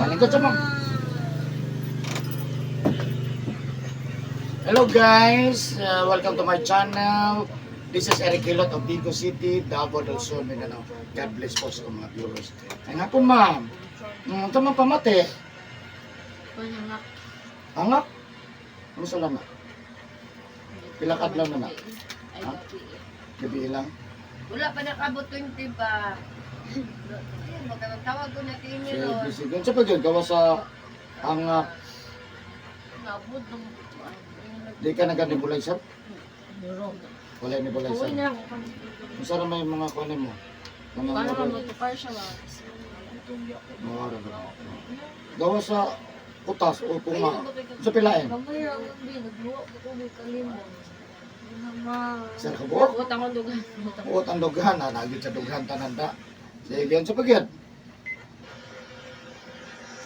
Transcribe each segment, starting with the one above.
Lingkod sa mo. Hello guys, welcome to my channel. This is Eric Hilot of Vigo City, Davao del Sur, Mindanao. God bless po sa mga viewers. Ay nga po ma'am, ito man pamati. Panangak. Angak? Ano sa lama? Pilakad lang na na. Ay, Ha? gabi. Gabi lang. Wala pa nakabot 20 ba? Ayun, magtawag ko na tinyo ron. Sige, sige. Sa pag gawa sa angak, Naabot ng di ka naganibulay sir? Muro. Wala nibulay Uwi sir. na ako. Kung saan may mga kunin mo? Mga Paano model. matukar siya ba? Mawara ba? Gawa sa utas o punga. Sa pilain. Kamay ang hindi. Nagluwa ko kung may kalimon. Sir ka buok? Utang ang dugan. Buot ang dughan. Nagit sa dughan tananda. Sige, yan sa pagyad.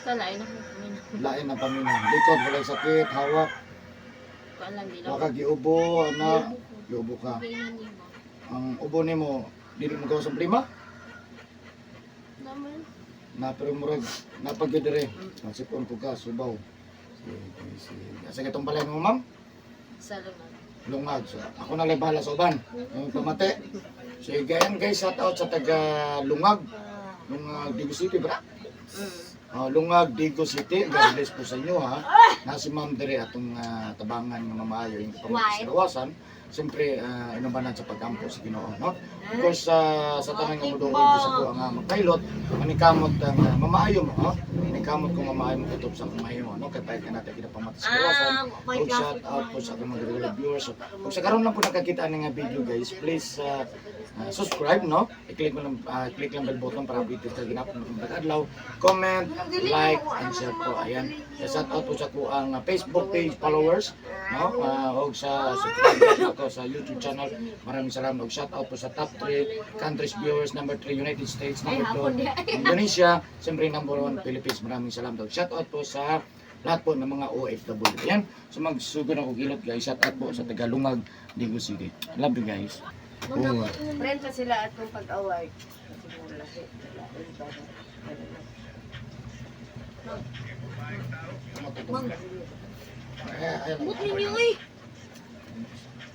Kalain ako. Kumin. Lain ang paminang. Likod, walay sakit, hawak. Kaalam nila. Baka giubo, ana. Giubo ka. Kainan niyo mo. Ang ubo ni mo, dili mo gawa sa prima? Naman. Pero murag, napagyad dire. Nasipon po ka, subaw. Sige, sige. Sige, itong balay mo, ma'am. Salamat. Lungag. So, ako na lang bahala sa uban. Yung pamati. So, ganyan guys, shout out sa taga Lungag. Lungag, Digo City, bra? Lungag, Digo City. God bless po sa inyo, ha? Nasi ma'am dire atong tabangan ng mamayo yung pamati sa Rawasan. Siyempre, inubanan sa pagkampo sa Ginoo, no? Of course, sa tanang ng mundo, isa po ang mag-pilot, manikamot ang mamaayo mo, ha? Manikamot kung mamaayo mo kutob sa kumayo, no? Kaya ka natin kinapamati sa Rawasan. Kung shout out po sa ating mga regular viewers. Kung sa karoon lang po nakakita ng video, guys, please subscribe, no? I-click mo lang, click lang bell button para update ka ginap ng pag-adlaw. Comment, like, and share po. Ayan. Shout out po sa po ang Facebook page followers, no? O sa sa YouTube channel. Maraming salamat. Shout out po sa top 3 countries viewers. Number 3 United States, number 2 Indonesia, siyempre number 1 Philippines. Maraming salamat. Shout out po sa lahat po ng mga OFW. Yan. So magsugod ako kilot guys. Shout out po sa Tagalungag, Digo City. I love you guys. Oo. Friend pa sila atong pag-away. Kasi mula lahi. Buti niyo eh.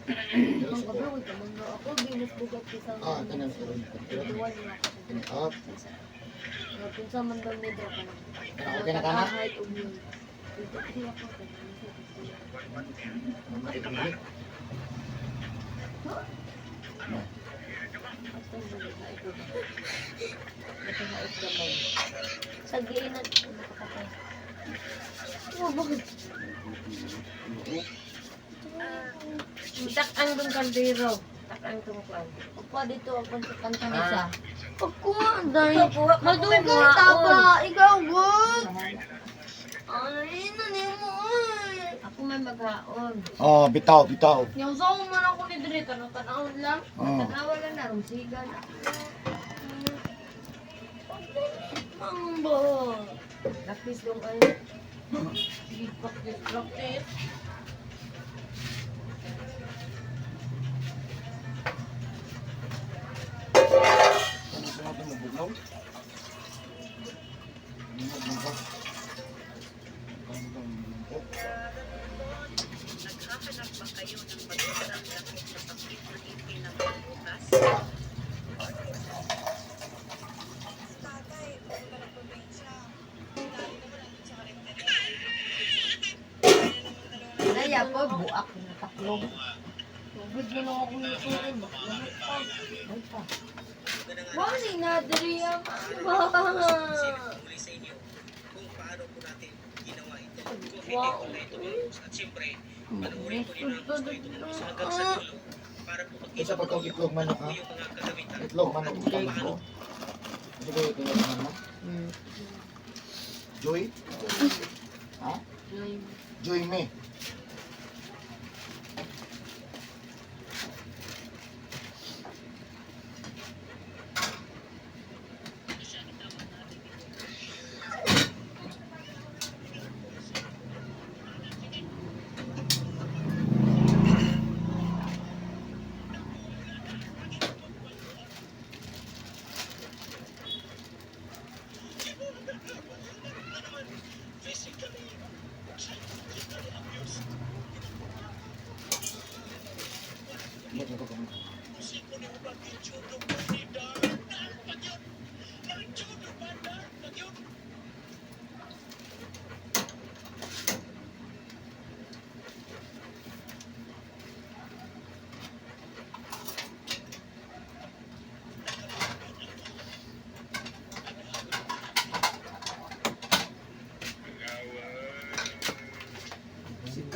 Up. Ako, binusbugat kita. Tanan ko rin. Up. Pinsa man daw medyo ka lang. Okay na ka na? Kahit umyong. Ito siya ko. Sa giinan. Oh, bakit? Tak-ang dong kaldero. Tak-ang tungkwan. Opa dito ako sa kanta ni sa. Ako nga, Ito po, madugay mga tapa. Ikaw, good. Ay, nani mo eh. Ako may maghaon. Oh, bitaw, bitaw. Yung sa man ako ni Dre, tanong-tanawin lang. Oh. Tanawa lang na, rumsigan. Mamba. Practice dong ay. Practice. Ano sa natin mo bugnaw? Naya po, buak na taklong. Tubig mo na ako nito. Lamit pa. Ay pa. Wali na Dre ang Wow. Isa pa itong itlog manok ha? Itlog manok itlog ko. Hindi ko itlog manok. Joy? Ha? Joy me.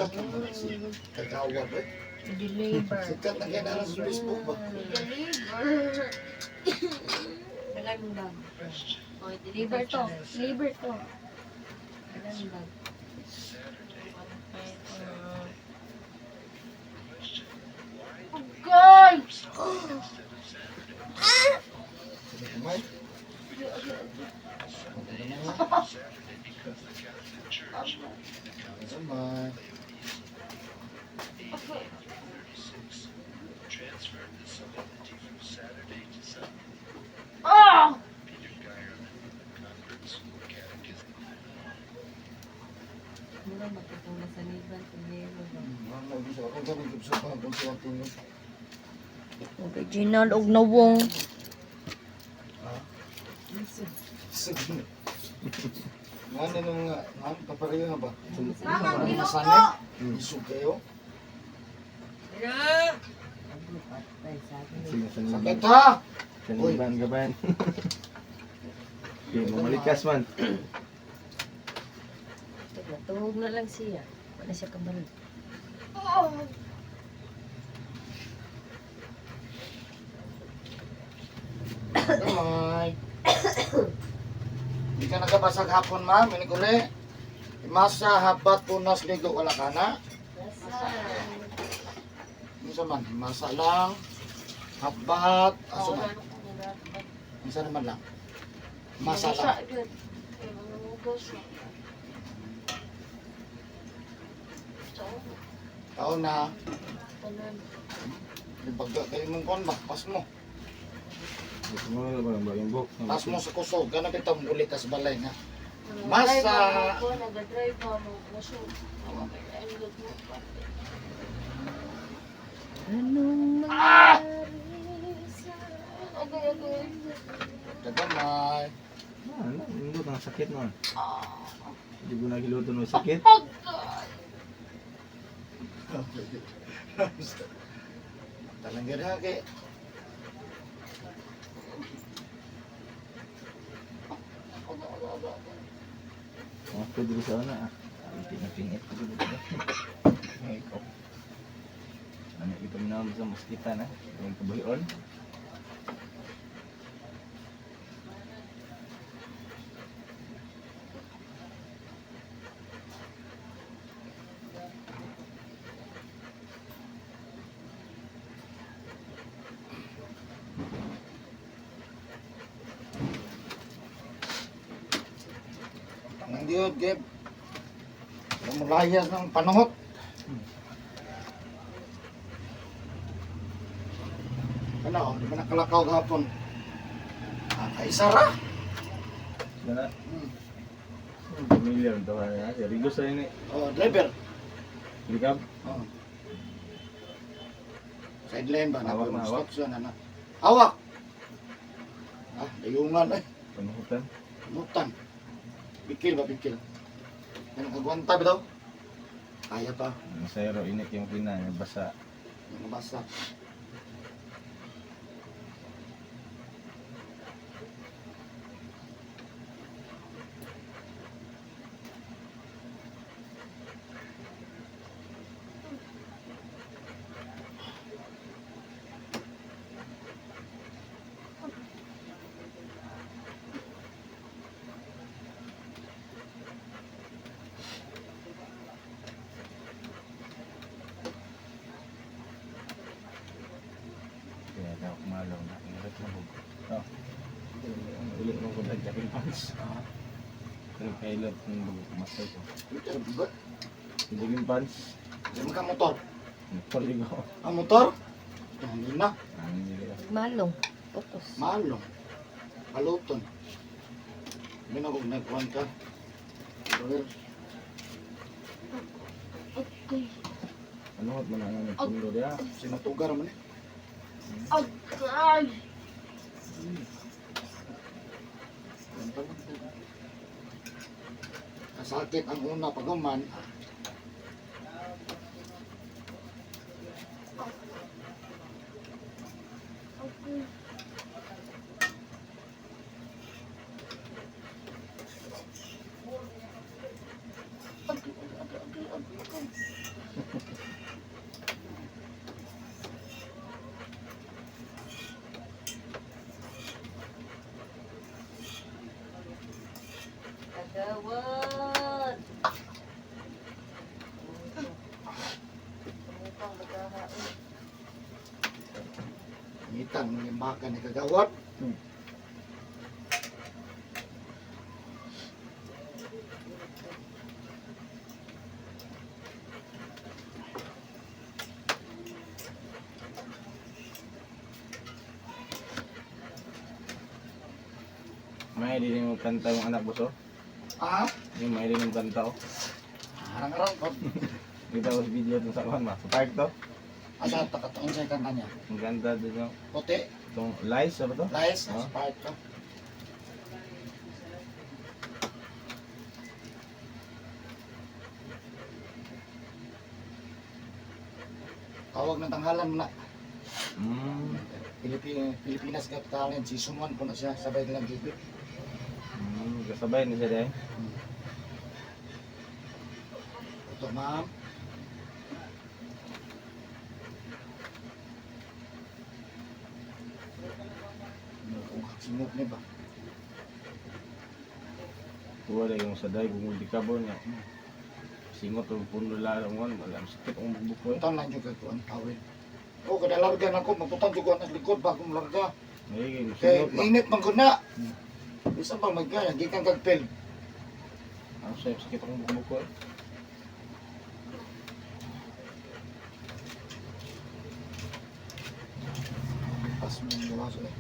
Sikat naman si Kagawad eh. Deliver. Sikat na kaya na sa Facebook ba? Deliver. Dagan mo bag. Oh, deliver to. Deliver to. Dagan mo bag. Guys! Sige kamay. Kamay. Oh! Mura matutong na sa liban. Tingin mo ba? Ano gusto ako gawin ko sa pagkakong sa tingin. Original og nawong. Sige. Ano nung ano papareho na ba? Mama, Ano ginuko! masanay? Isog kayo? Ina! Sige, Sakit ha! saniban ka ba yan? Okay, mamalikas man. Tuhog na lang siya. Wala siya kabalik. Kamay. Hindi ka nagabasag hapon ma'am, inikuli. Masa habat punas ligo wala ka na. Minsan man, masa lang. Habat, aso man. Minsan naman lang. Masa lang. Taon na. Ibagga kayo mong kon, bakpas mo. Gusto mo na ba ang bagong book? Tas mo sa kusog, ganun itong ulit tas balay nga. Masa. Nag-drive pa mo. Anong Tagamay. Ano? Lindot ang sakit nun. Hindi ko nagiluto ng sakit. Talang ganda kay. Ako dito sa una. Ang pinapingit ko dito. Ay ko. Ano ito minamit sa moskita na? Yung kabuhion. Hindi yun, Geb. Alam mo layas ng panahot. Ano, di ba nakalakaw gapon? Kaisara. Sana. Pamilyar ito ka na. Rigo sa ini. Oh, driver. Likab. Oh. Sideline ba? Hawak na, hawak. Construction, ano? Hawak! Dayungan eh. Panuhutan. Mutan. Bikil ba, bikil? Yan, kagwanta ba daw? Kaya pa. Masaya raw init yung pina. Basa. Mga basa. Kaya daw kumalaw na. Ingat na hug. Oh. Ulit mo ko na jacket pants. Pero kailot ng bago kumasay ko. Ito, ba? Jacket pants. Diyan ka motor. Nagpaligo. Ang motor? Hindi na. Ang nila. malong. Putos. Malo. Paluton. Hindi na kung nagkuhan ka. Well, Ano at manangan ng pundo dia? sinatugar mo eh. Agay! Kasakit ang una paguman. Kagawad. Tumutang maghahain. Ngitang yung baka ni kagawad. May din mo kanta yung anak boss oh. Ah, Yung may din yung kanta oh. harang-harang ko. Kita ko sa video dun sa kuhan ba? Sa park to. Asa takataon sa kanta niya. Ang ganda din yung Puti, itong lies ano to? lies, Oh. sa part ko. Tawag ng tanghalan mo na. Hmm. Pilipinas Got Talent, season 1 po na siya, sabay nilang gigit. Kasabay ni siya dahil. Ito ma'am. Sinok niya ba? Kuha na yung saday kung hindi ka ba niya. Singot ang puno larang mo. Malam sakit ang buko eh. Putang lang yung gagawin tawin. O, kada larga na ko, magputang juga na sa likod bagong larga. Ay, Kaya singot ba? init man ko na. Isa pa magkaya, di kang kagpil. Ang sakit ang buko eh. Pas mo yung gawas eh.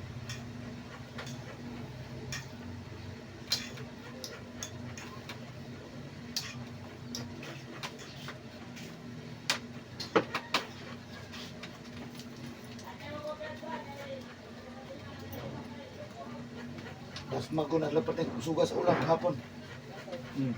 Tapos magko na lapat ng sugas ulam hapon. Hmm.